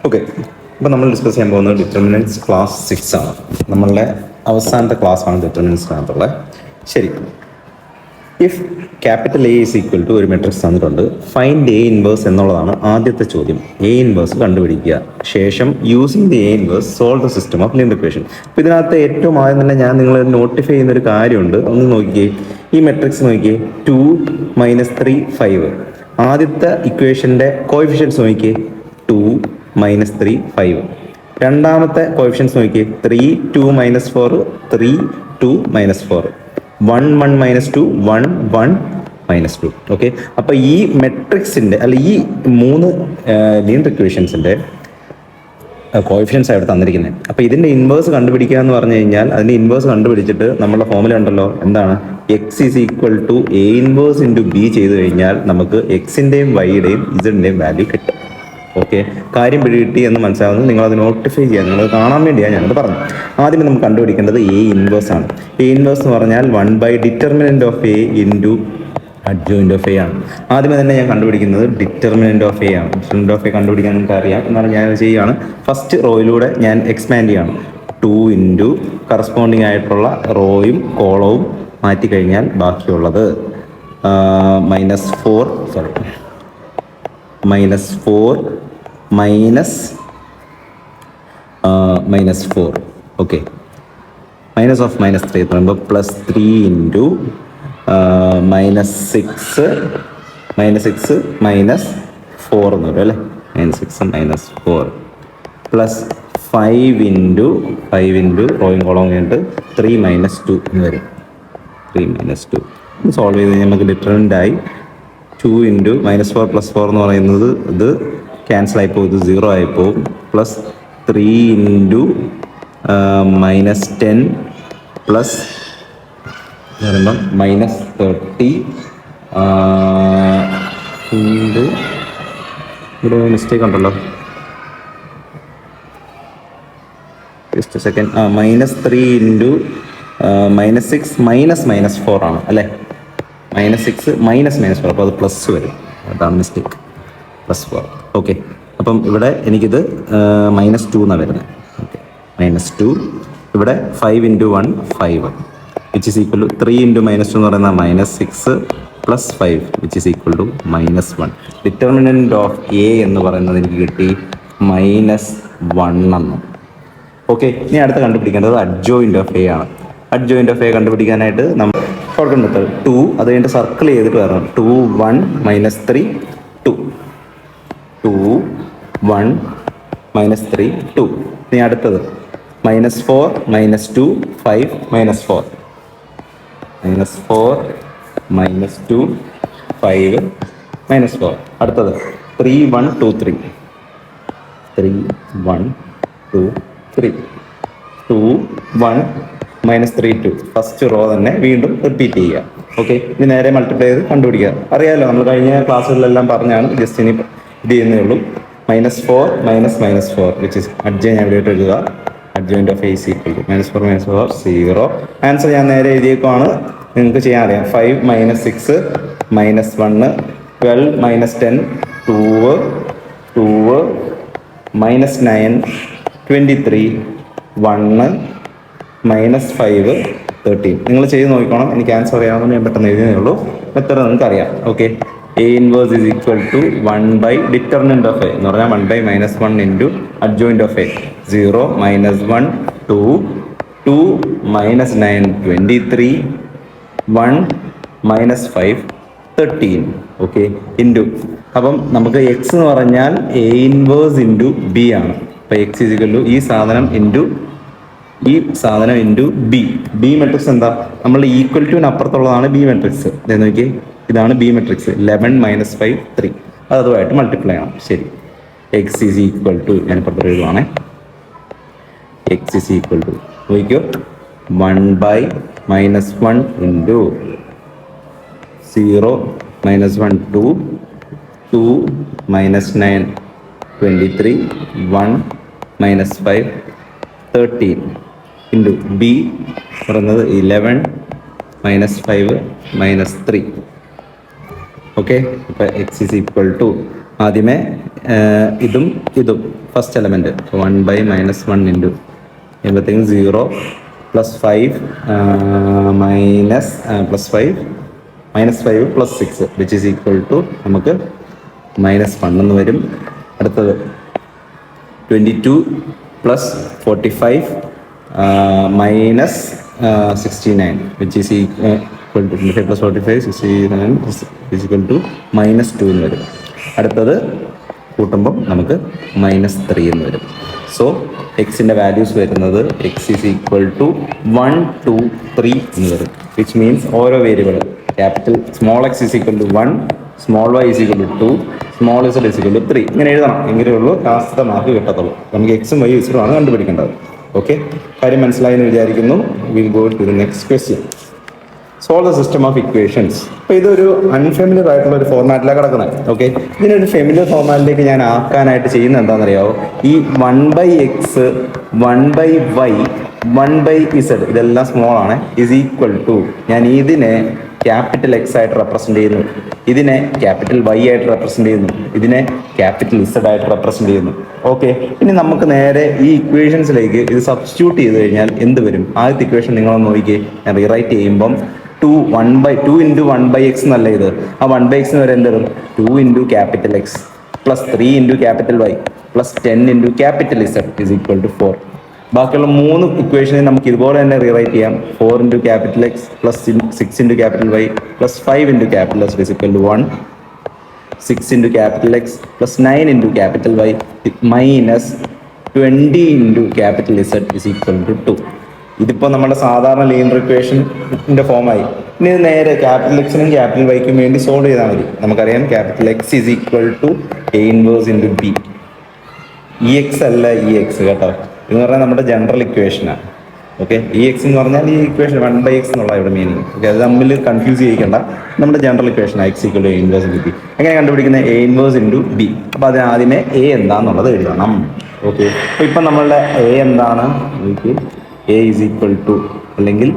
Okay, ഇപ്പോൾ നമ്മൾ discuss ചെയ്യാൻ പോകുന്നത് ഡിറ്റർമിനൻറ്റ്സ് ക്ലാസ് 6 ആണ്. നമ്മളുടെ അവസാനത്തെ ക്ലാസ്സാണ് ഡിറ്റർമിനൻറ്റ്സിനകത്തുള്ളത്. ശരി, if capital A is equal to ഒരു മെട്രിക്സ് തന്നിട്ടുണ്ട്, ഫൈൻഡ് എ ഇൻവേഴ്സ് എന്നുള്ളതാണ് ആദ്യത്തെ ചോദ്യം. എ ഇൻവേഴ്സ് കണ്ടുപിടിക്കുക, ശേഷം using the A inverse solve the system of linear equation. അപ്പോൾ ഇതിനകത്ത് ഏറ്റവും ആദ്യം തന്നെ ഞാൻ നിങ്ങളെ നോട്ടിഫൈ ചെയ്യുന്നൊരു കാര്യമുണ്ട്, ഒന്ന് നോക്കിയേ. ഈ മെട്രിക്സ് നോക്കിയേ, 2 - 3 5. ആദ്യത്തെ ഇക്വേഷൻ്റെ കോഎഫിഷ്യൻസ് നോക്കിയേ, 2 - 3 5. രണ്ടാമത്തെ കോഎഫിഷ്യൻസ് നോക്കിയേ, 3 2 - 4 3 2 - 4 1 1 - 2 1 1 - 2. ഓക്കെ, അപ്പോൾ ഈ മെട്രിക്സിൻ്റെ അല്ല ഈ 3 ലീനിയർ ഇക്വേഷൻസിൻ്റെ കോഎഫിഷ്യൻസ് ആയിട്ട് തന്നിരിക്കുന്നത്. അപ്പോൾ ഇതിൻ്റെ ഇൻവേഴ്സ് കണ്ടുപിടിക്കുക എന്ന് പറഞ്ഞു കഴിഞ്ഞാൽ, അതിൻ്റെ ഇൻവേഴ്സ് കണ്ടുപിടിച്ചിട്ട് നമ്മുടെ ഫോമുല ഉണ്ടല്ലോ, എന്താണ്, X is equal to A inverse into B ചെയ്ത് കഴിഞ്ഞാൽ നമുക്ക് എക്സിൻ്റെയും വൈയുടെയും ഇസഡിൻ്റെയും വാല്യൂ കിട്ടും. ഓക്കെ, കാര്യം പിടികിട്ടി എന്ന് മനസ്സിലാവുന്നത് നിങ്ങളത് നോട്ടിഫൈ ചെയ്യാൻ, നിങ്ങളത് കാണാൻ വേണ്ടിയാണ് ഞാനത് പറഞ്ഞത്. ആദ്യം നമുക്ക് കണ്ടുപിടിക്കേണ്ടത് എ ഇൻവേഴ്സ് ആണ്. എ ഇൻവേഴ്സ് എന്ന് പറഞ്ഞാൽ 1/ഡിറ്റർമിനന്റ് of A into adjoint of A ആണ്. ആദ്യമേ തന്നെ ഞാൻ കണ്ടുപിടിക്കുന്നത് ഡിറ്റർമിനന്റ് ഓഫ് എ ആണ്. ഡിറ്റർമിനന്റ് ഓഫ് എ കണ്ടുപിടിക്കാൻ നിങ്ങൾക്ക് അറിയാം, എന്നാലും ഞാൻ ചെയ്യുകയാണ്. ഫസ്റ്റ് റോയിലൂടെ ഞാൻ എക്സ്പാൻഡ് ചെയ്യാണ്. 2 ഇൻറ്റു കറസ്പോണ്ടിങ് ആയിട്ടുള്ള റോയും കോളവും മാറ്റിക്കഴിഞ്ഞാൽ ബാക്കിയുള്ളത് -4 ഓക്കെ, മൈനസ് ഓഫ് -3 എന്ന് പറയുമ്പോൾ +3 ഇൻറ്റു -6 -4 എന്ന് വരും അല്ലേ, -6 -4 +5 ഇൻറ്റു റോയും കോളവും കഴിഞ്ഞിട്ട് 3 - 2 എന്ന് വരും. 3 - 2 സോൾവ് ചെയ്ത് കഴിഞ്ഞാൽ നമുക്ക് ഡിറ്റർമിനൻ്റ് ആയി. 2 ഇൻറ്റു -4 +4 എന്ന് പറയുന്നത് ഇത് ക്യാൻസൽ ആയിപ്പോവും, ഇത് 0 ആയിപ്പോവും. +3 ഇൻറ്റു -10 പ്ലസ് പറയുമ്പം -30 ഇൻറ്റു, ഇവിടെ മിസ്റ്റേക്ക് ഉണ്ടല്ലോ, ജസ്റ്റ് സെക്കൻഡ്, -3 ഇൻറ്റു -6 -4 ആണ് അല്ലേ, -6 -4, അപ്പോൾ അത് പ്ലസ് വരും, അതാണ് മിസ്റ്റേക്ക്, +4. ഓക്കെ, അപ്പം ഇവിടെ എനിക്കിത് -2 എന്നാണ് വരുന്നത്. ഓക്കെ, -2. ഇവിടെ 5 into 1 5 which is equal to 3 into -2 എന്ന് പറയുന്നത് -6 +5 which is equal to -1. Determinant of A എന്ന് പറയുന്നത് എനിക്ക് കിട്ടി -1 എന്ന്. ഓക്കെ, ഇനി അടുത്ത് കണ്ടുപിടിക്കേണ്ടത് അഡ്ജോയിൻ്റ് ഓഫ് എ ആണ്. അഡ്ജോയിൻ്റ് ഓഫ് എ കണ്ടുപിടിക്കാനായിട്ട് നമ്മൾ ഷോർട്ട് മെത്തേഡ് 2, അത് കഴിഞ്ഞിട്ട് സർക്കിൾ ചെയ്തിട്ട് വരണം. 2 1 -3 2 2 1 -3 2. ഇനി അടുത്തത് -4 -2 5 -4 -4 -2 5 -4. അടുത്തത് 3 1 2 3 3 1 2 3 2 1 -3 2. ഫസ്റ്റ് റോ തന്നെ വീണ്ടും റിപ്പീറ്റ് ചെയ്യുക. ഓക്കെ, ഇനി നേരെ മൾട്ടിപ്ലൈ ചെയ്ത് കണ്ടുപിടിക്കുക. അറിയാമല്ലോ, നമ്മൾ കഴിഞ്ഞ ക്ലാസ്സുകളിലെല്ലാം പറഞ്ഞാണ്, ജസ്റ്റ് ഇനി ഇത് ചെയ്യുന്നേ ഉള്ളൂ. -4 -4 വിച്ച് ഇസ് അഡ്ജോയിൻ്റ് ഞാൻ ഇവിടെ എഴുതുക. Adjoint of A is equal to -4 -4 0. Answer ഞാൻ നേരെ എഴുതിയേക്കുവാണ്, നിങ്ങൾക്ക് ചെയ്യാൻ അറിയാം. 5 -6 -1 12 -10 2 2 -9 23 1 -5 13. നിങ്ങൾ ചെയ്ത് നോക്കിക്കോണം, എനിക്ക് ആൻസർ അറിയാവുന്ന ഞാൻ പെട്ടെന്ന് എഴുതിയേ ഉള്ളൂ. മെത്തേഡ് നിങ്ങൾക്ക് അറിയാം. Okay, A inverse is equal to 1/ഡിറ്റർമിനന്റ് ഓഫ് എ എന്ന് പറഞ്ഞാൽ 1/-1 into adjoint of A 0 -1 2 2 -9 23 1 -5 13. Okay, into, അപ്പം നമുക്ക് എക്സ് എന്ന് പറഞ്ഞാൽ എ ഇൻവേഴ്സ് ഇൻറ്റു ബി ആണ്. അപ്പോൾ എക്സ് ഈസ് ഈക്വൽ ടു ഈ സാധനം ഇൻറ്റു ബി. ബി മെട്രിക്സ് എന്താ, നമ്മൾ ഈക്വൽ ടുവിന് അപ്പുറത്തുള്ളതാണ് ബി മെട്രിക്സ്. നോക്കിയേ, ഇതാണ് ബി മെട്രിക്സ്. 11 -5 3. അതുമായിട്ട് മൾട്ടിപ്ലൈ ചെയ്യണം. ശരി, എക്സ് ഈസ് ഈക്വൽ ടു, ഞാൻ ഇപ്പുറത്ത് എഴുതുവാണേ, എക്സ് ഈസ് ഈക്വൽ ടു നോക്കിയോ 1/-1 ഇൻറ്റു 0 -1 2 2 -9 23 1 -5 13 ഇൻറ്റു ബി പറയുന്നത് 11 -5 -3. ഓക്കെ, ഇപ്പോൾ എക്സ് ഈസ് ഈക്വൽ ടു ആദ്യമേ ഇതും ഇതും ഫസ്റ്റ് എലമെൻറ്റ് 1/-1 ഇൻറ്റു ചെയ്യുമ്പോഴത്തേക്കും 0 +5 -5 +6 വിച്ച് ഈസ് ഈക്വൽ ടു നമുക്ക് -1 എന്ന് വരും. അടുത്തത് 22 + 45 -69 which is equal to 25 + 45 69 is equal to -2 എന്ന് വരും. അടുത്തത് കൂട്ടുമ്പം നമുക്ക് -3 എന്ന് വരും. സോ എക്സിൻ്റെ വാല്യൂസ് വരുന്നത് എക്സ് ഈസ് ഈക്വൽ ടു 1 2 3 എന്ന് വരും. വിച്ച് മീൻസ് ഓരോ variable capital small X is equal to 1, small Y is equal to 2, small Z is equal to 3 ഇങ്ങനെ എഴുതണം. എങ്കിലേ ഉള്ളൂ ലാസ്റ്റത്തെ മാർക്ക് കിട്ടത്തുള്ളൂ. നമുക്ക് എക്സും വൈ ഇസഡും ആണ് കണ്ടുപിടിക്കേണ്ടത്. ഓക്കെ, കാര്യം മനസ്സിലായി എന്ന് വിചാരിക്കുന്നു. Will go to the next question. Solve the system of equations. അപ്പോൾ ഇതൊരു അൺഫെമിലിയർ ആയിട്ടുള്ള ഒരു ഫോർമാറ്റിലാണ് കിടക്കുന്നത്. ഓക്കെ, ഇതിനൊരു ഫെമിലിയർ ഫോർമാറ്റിലേക്ക് ഞാൻ ആക്കാനായിട്ട് ചെയ്യുന്നത് എന്താണെന്നറിയാമോ? ഈ 1/x 1/y 1/z ഇതെല്ലാം സ്മോൾ ആണ് ഈസ് ഈക്വൽ ടു, ഞാൻ ഇതിനെ ക്യാപിറ്റൽ എക്സ് ആയിട്ട് റെപ്രസെന്റ് ചെയ്യുന്നു, ഇതിനെ ക്യാപിറ്റൽ വൈ ആയിട്ട് റെപ്രസെന്റ് ചെയ്യുന്നു, ഇതിനെ ക്യാപിറ്റൽ ഇസഡ് ആയിട്ട് റെപ്രസെന്റ് ചെയ്യുന്നു. ഓക്കെ, ഇനി നമുക്ക് നേരെ ഈ ഇക്വേഷൻസിലേക്ക് ഇത് സബ്സ്റ്റിറ്റ്യൂട്ട് ചെയ്ത് കഴിഞ്ഞാൽ എന്ത് വരും? ആദ്യത്തെ ഇക്വേഷൻ നിങ്ങളൊന്ന് നോക്കിയേ. ഞാൻ റീറൈറ്റ് ചെയ്യുമ്പം 2 × 1/x എന്നല്ല ഇത്. ആ 1/x വരെ എന്ത് വരും? 2 × capital X +3 × capital Y +10 × capital Z is equal to 4. ബാക്കിയുള്ള 3 ഇക്വേഷനെ നമുക്ക് ഇതുപോലെ തന്നെ റീറൈറ്റ് ചെയ്യാം. 4 × capital X +6 × capital Y +5 × capital S is equal to 1, 6 × capital X +9 × capital Y -20 × capital Z is equal to 2. ഇതിപ്പോൾ നമ്മുടെ സാധാരണ ലീനിയർ ഇക്വേഷൻ്റെ ഫോമായി. ഇനി ഇത് നേരെ ക്യാപിറ്റൽ എക്സിനും ക്യാപിറ്റൽ വൈക്കും വേണ്ടി സോൾവ് ചെയ്താൽ മതി. നമുക്കറിയാം capital X is equal to A inverse × B. EX അല്ല EX കേട്ടോ, എന്ന് പറഞ്ഞാൽ നമ്മുടെ ജനറൽ ഇക്വേഷനാണ്. ഓക്കെ, EX എന്ന് പറഞ്ഞാൽ ഈ ഇക്വേഷൻ 1/x എന്നുള്ള ഇവിടെ മീനിങ്. ഓക്കെ, അത് തമ്മിൽ കൺഫ്യൂസ് ചെയ്യിക്കേണ്ട. നമ്മുടെ general equation x = A inverse × B. എങ്ങനെ കണ്ടുപിടിക്കുന്നത്? A inverse × B. അപ്പോൾ അതിന് ആദ്യമേ A എന്താണെന്നുള്ളത് എഴുതണം. ഓക്കെ, അപ്പോൾ ഇപ്പം നമ്മളുടെ A എന്താണ്? A ഈസ് ഈക്വൽ ടു അല്ലെങ്കിൽ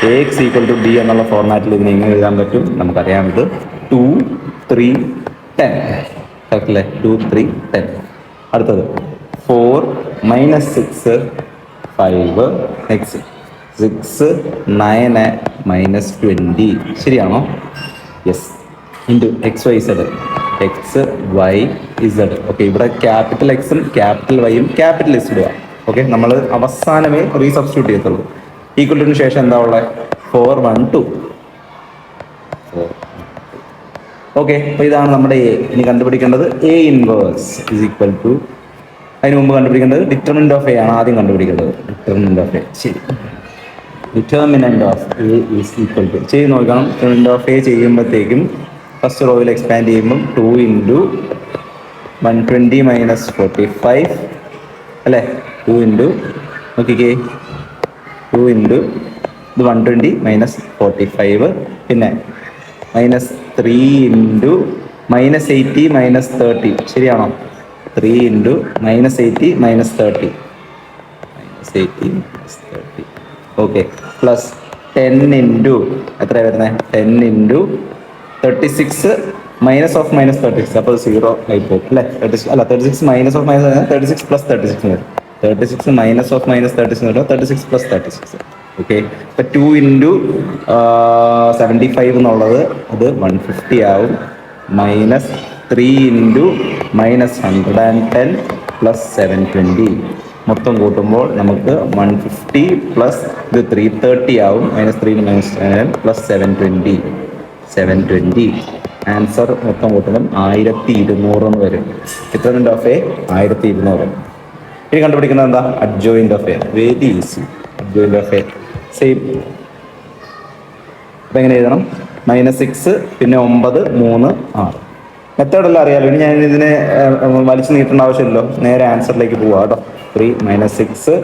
AX = B എന്നുള്ള ഫോർമാറ്റിൽ ഇതിനെ എങ്ങനെ എഴുതാൻ പറ്റും? നമുക്കറിയാം ഇത് 2 3 10 കറക്റ്റല്ലേ? 2 3 10. അടുത്തത് 4 -6 5 x 6 9 -20 ശരിയാണോ? Yes. Into XYZ XYZ. Okay, ഇവിടെ ക്യാപിറ്റൽ എക്സും ക്യാപിറ്റൽ വൈയും ക്യാപിറ്റൽ ഇസഡും. ഓക്കെ, നമ്മൾ അവസാനമേ റീസബ്സ്റ്റിറ്റ്യൂട്ട് ചെയ്യത്തുള്ളൂ. ഈക്വൽ ടുവിന് ശേഷം എന്താ ഉള്ളത്? 4 1 2. ഓക്കെ, അപ്പോൾ ഇതാണ് നമ്മുടെ A. ഇനി കണ്ടുപിടിക്കേണ്ടത് A inverse is equal to, അതിന് മുമ്പ് കണ്ടുപിടിക്കേണ്ടത് ഡിറ്റർമിനന്റ് ഓഫ് A ആണ് ആദ്യം കണ്ടുപിടിക്കേണ്ടത്. Determinant of A. ശരി, determinant of A is equal to ചെയ്ത് നോക്കണം. ഡിറ്റർമിനന്റ് ഓഫ് A ചെയ്യുമ്പോഴത്തേക്കും ഫസ്റ്റ് റോയിൽ എക്സ്പാൻഡ് ചെയ്യുമ്പം 2 × 120 - 45 അല്ലേ? 2 × നോക്കിക്കേ, 2 × ഇത് 120 - 45 പിന്നെ -3 × -80 - 30 ശരിയാണോ? 3 × -80 - 30 -80 - 30. ഓക്കെ, പ്ലസ് 10 × എത്രയാണ് വരുന്നത്? 10 × 36 -36 അപ്പോൾ 0 ആയി പോകും അല്ലേ? 36 അല്ല, 36 -36 + 36 വരും. 36 -36 36 + 36. ഓക്കെ, ഇപ്പം 2 × 75 എന്നുള്ളത് അത് 150 ആവും. -3 × -110 + 720 മൊത്തം കൂട്ടുമ്പോൾ നമുക്ക് 150 പ്ലസ് ഇത് 330 ആവും. -3 × -7 + 720 ആൻസർ മൊത്തം കൂട്ടുമ്പോൾ 1200 എന്ന് വരും. Determinant of A 1200. ഇനി കണ്ടുപിടിക്കുന്നത് എന്താ? Adjoint of A. Very easy. Adjoint of A same. അപ്പം എങ്ങനെ എഴുതണം? -6 പിന്നെ 9 3 6. മെത്തേഡെല്ലാം അറിയാമല്ലോ. ഇനി ഞാൻ ഇതിനെ വലിച്ചു നീട്ടേണ്ട ആവശ്യമില്ലല്ലോ, നേരെ ആൻസറിലേക്ക് പോവാം കേട്ടോ. 3 -6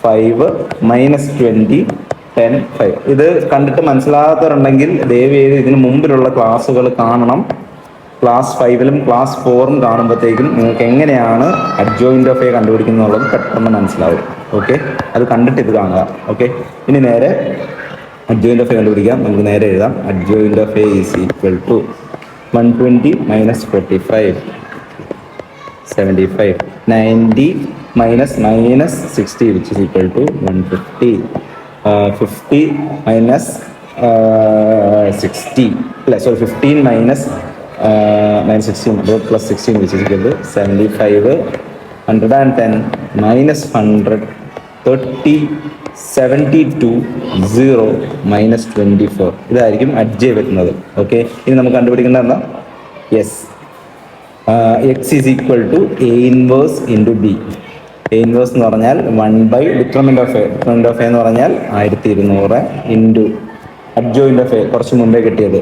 5 -20 10 5. ഇത് കണ്ടിട്ട് മനസ്സിലാകാത്തവരുണ്ടെങ്കിൽ ദയവേത് ഇതിന് മുമ്പിലുള്ള ക്ലാസ്സുകൾ കാണണം. ക്ലാസ് 5-ലും ക്ലാസ് 4-ഉം കാണുമ്പോഴത്തേക്കും നിങ്ങൾക്ക് എങ്ങനെയാണ് അഡ്ജോയിന്റ് ഓഫ് A കണ്ടുപിടിക്കുന്നത് എന്നുള്ളത് പെട്ടെന്ന് മനസ്സിലാവും. ഓക്കെ, അത് കണ്ടിട്ട് ഇത് കാണുക. ഓക്കെ, ഇനി നേരെ അഡ്ജോയിന്റ് ഓഫ് A കണ്ടുപിടിക്കാം. നമുക്ക് നേരെ എഴുതാം. Adjoint of A is equal to 120 - 45 75. 90 minus 60, which is equal to 150. 50 minus 60. Sorry, 15 minus 16 plus 16, which is equal to 75. 110 minus 100, 30, 72, 0, minus 24. ഇതായിരിക്കും അഡ്ജ് വരുന്നത്. ഓക്കെ, ഇനി നമുക്ക് കണ്ടുപിടിക്കേണ്ടത് എന്താ? Yes, X is equal to A inverse into B. A inverse എന്ന് പറഞ്ഞാൽ 1 determinant of A. Determinant of A എന്ന് പറഞ്ഞാൽ 1200 ഇൻറ്റു അഡ്ജോയിന്റ് ഓഫ് എ, കുറച്ച് മുമ്പേ കിട്ടിയത്.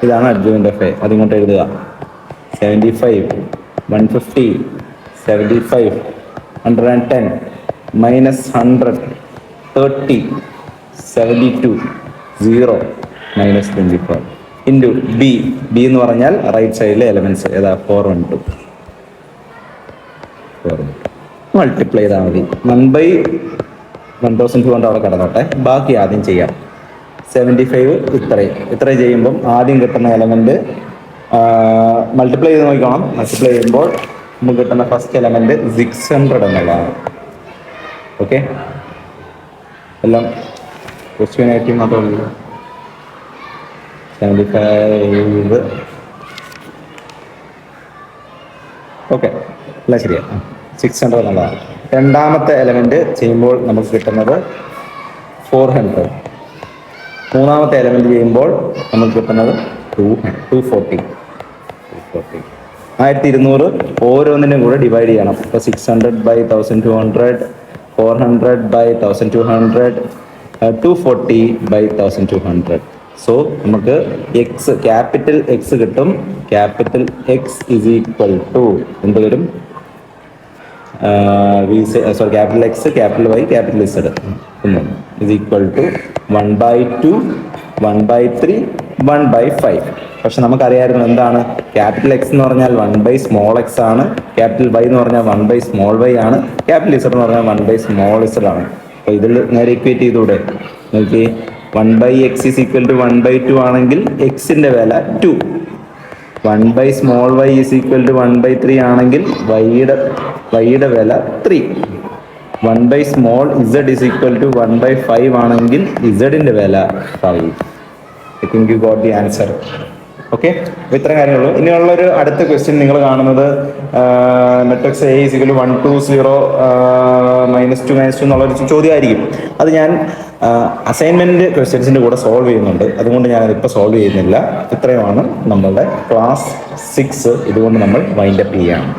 ഇതാണ് അഡ്ജോയിന്റ് ഓഫ് എ. അതിങ്ങോട്ട് എഴുതുക. 75, 150, 75, 110 minus 100, 30, 72, 0, minus 24 into b. b എന്ന് പറഞ്ഞാൽ റൈറ്റ് സൈഡിലെ എലമെന്റ്സ് ഏതാ? 4, 1, 2. 4 മൾട്ടിപ്ലൈ ചെയ്താൽ മതി. 1/1200 അവിടെ കിടന്നോട്ടെ, ബാക്കി ആദ്യം ചെയ്യാം. 75 ഇത്രയും ചെയ്യുമ്പം ആദ്യം കിട്ടുന്ന എലമെന്റ് മൾട്ടിപ്ലൈ ചെയ്ത് നോക്കണം. മൾട്ടിപ്ലൈ ചെയ്യുമ്പോൾ നമുക്ക് കിട്ടുന്ന ഫസ്റ്റ് എലമെന്റ് 600 എന്നുള്ളതാണ്. ഓക്കെ, എല്ലാം ക്വസ്റ്റ്യൻ ആയിട്ട് മാത്രമല്ല. 75. ഓക്കെ, എല്ലാം ശരിയാ. 600 എന്നുള്ളതാണ്. രണ്ടാമത്തെ എലമെന്റ് ചെയ്യുമ്പോൾ നമുക്ക് കിട്ടുന്നത് 400. മൂന്നാമത്തെ എലമെന്റ് ചെയ്യുമ്പോൾ നമുക്ക് കിട്ടുന്നത് 240. 1200 ഓരോന്നിനും കൂടെ ഡിവൈഡ് ചെയ്യണം. ഇപ്പോൾ 600 by 1200, 400 by 1200, 240 by 1200. സോ നമുക്ക് എക്സ്, ക്യാപിറ്റൽ എക്സ് കിട്ടും. Capital X is equal to എന്ത് വരും? Capital X, capital Y, capital Z is equal to 1/2, 1/3, 1/5. പക്ഷെ നമുക്കറിയായിരുന്നു എന്താണ്? ക്യാപിറ്റൽ എക്സ് എന്ന് പറഞ്ഞാൽ 1/small x ആണ്, ക്യാപിറ്റൽ വൈ എന്ന് പറഞ്ഞാൽ 1/small y ആണ്, ക്യാപിറ്റൽ ഇസഡ് എന്ന് പറഞ്ഞാൽ 1/small z ആണ്. അപ്പോൾ ഇതിൽ നേരെ ഇക്വേറ്റ് ചെയ്തൂടെ? നോക്കി, 1/x is equal to 1/2 ആണെങ്കിൽ എക്സിന്റെ വില 2. 1/small y is equal to 1/3 ആണെങ്കിൽ വൈയുടെ വില 3. 1/small z is equal to 1/5 ആണെങ്കിൽ ഇസഡിന്റെ വില 5. I think you got the answer. Okay, അപ്പോൾ ഇത്ര കാര്യങ്ങളുള്ളൂ. ഇനിയുള്ളൊരു അടുത്ത ക്വസ്റ്റ്യൻ നിങ്ങൾ കാണുന്നത് matrix A is equal to 1, 2, 0, -2, -2 എന്നുള്ളൊരു ചോദ്യമായിരിക്കും. അത് ഞാൻ അസൈൻമെന്റ് ക്വസ്റ്റ്യൻസിൻ്റെ കൂടെ സോൾവ് ചെയ്യുന്നുണ്ട്. അതുകൊണ്ട് ഞാനതിപ്പോൾ സോൾവ് ചെയ്യുന്നില്ല. ഇത്രയുമാണ് നമ്മളുടെ ക്ലാസ് 6. ഇതുകൊണ്ട് നമ്മൾ വൈൻഡപ്പ് ചെയ്യുകയാണ്.